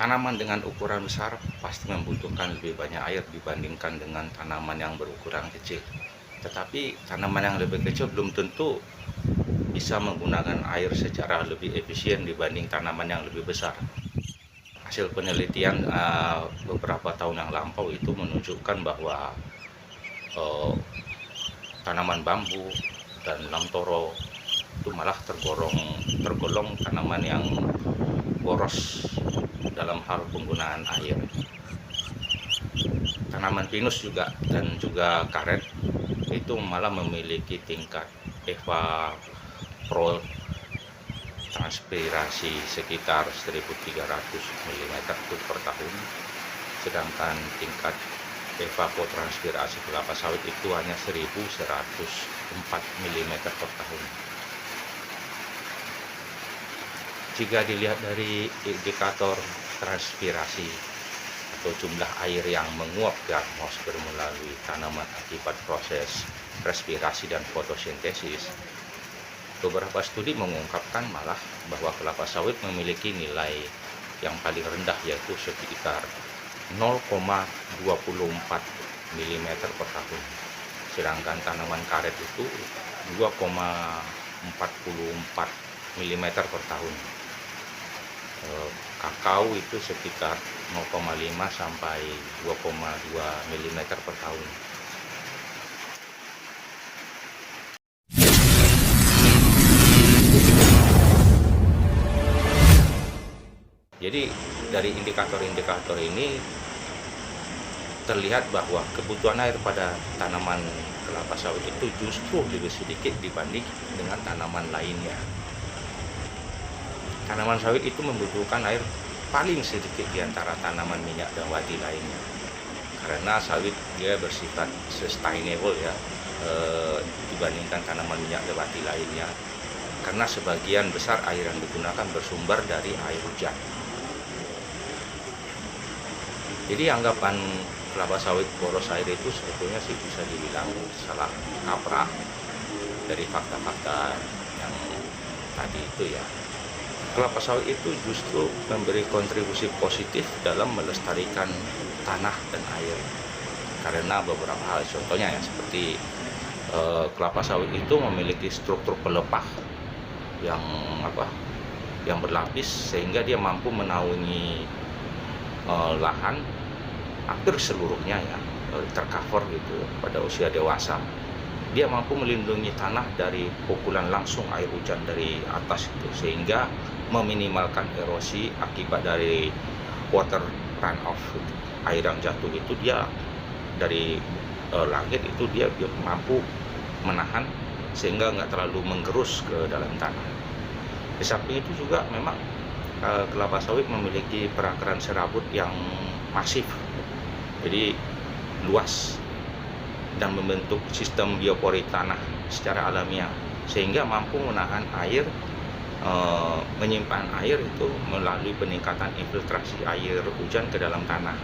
Tanaman dengan ukuran besar pasti membutuhkan lebih banyak air dibandingkan dengan tanaman yang berukuran kecil. Tetapi tanaman yang lebih kecil belum tentu bisa menggunakan air secara lebih efisien dibanding tanaman yang lebih besar. Hasil penelitian beberapa tahun yang lampau itu menunjukkan bahwa tanaman bambu dan lamtoro itu malah tergolong tanaman yang boros dalam hal penggunaan air. Tanaman pinus juga dan juga karet itu malah memiliki tingkat evapotranspirasi sekitar 1.300 mm per tahun, sedangkan tingkat evapotranspirasi kelapa sawit itu hanya 1.104 mm per tahun. Jika dilihat dari indikator transpirasi atau jumlah air yang menguap ke atmosfer melalui tanaman akibat proses respirasi dan fotosintesis, beberapa studi mengungkapkan malah bahwa kelapa sawit memiliki nilai yang paling rendah, yaitu sekitar 0,24 mm per tahun, sedangkan tanaman karet itu 2,44 mm per tahun. Kakao itu sekitar 0,5 sampai 2,2 mm per tahun. Jadi dari indikator-indikator ini terlihat bahwa kebutuhan air pada tanaman kelapa sawit itu justru lebih sedikit dibanding dengan tanaman lainnya. Tanaman sawit itu membutuhkan air paling sedikit di antara tanaman minyak dawati lainnya, karena sawit dia bersifat sustainable ya, dibandingkan tanaman minyak dawati lainnya, karena sebagian besar air yang digunakan bersumber dari air hujan. Jadi anggapan kelapa sawit boros air itu sebetulnya sih bisa dibilang salah kaprah dari fakta-fakta yang tadi itu ya. Kelapa sawit itu justru memberi kontribusi positif dalam melestarikan tanah dan air, karena beberapa hal, contohnya ya seperti kelapa sawit itu memiliki struktur pelepah yang berlapis, sehingga dia mampu menaungi lahan hampir seluruhnya ya, tercover gitu pada usia dewasa. Dia mampu melindungi tanah dari pukulan langsung air hujan dari atas itu, sehingga meminimalkan erosi akibat dari water runoff. Air yang jatuh itu dia dari langit itu dia mampu menahan sehingga nggak terlalu menggerus ke dalam tanah. Di samping itu juga memang kelapa sawit memiliki perakaran serabut yang masif, jadi luas, dan membentuk sistem biopori tanah secara alamiah, sehingga mampu menahan air, menyimpan air itu melalui peningkatan infiltrasi air hujan ke dalam tanah,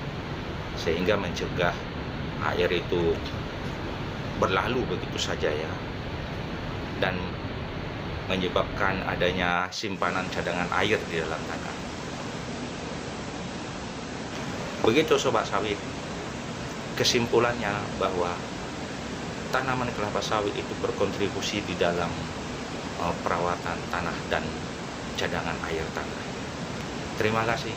sehingga mencegah air itu berlalu begitu saja ya, dan menyebabkan adanya simpanan cadangan air di dalam tanah. Begitu sobat sawit, kesimpulannya bahwa tanaman kelapa sawit itu berkontribusi di dalam perawatan tanah dan cadangan air tanah. Terima kasih.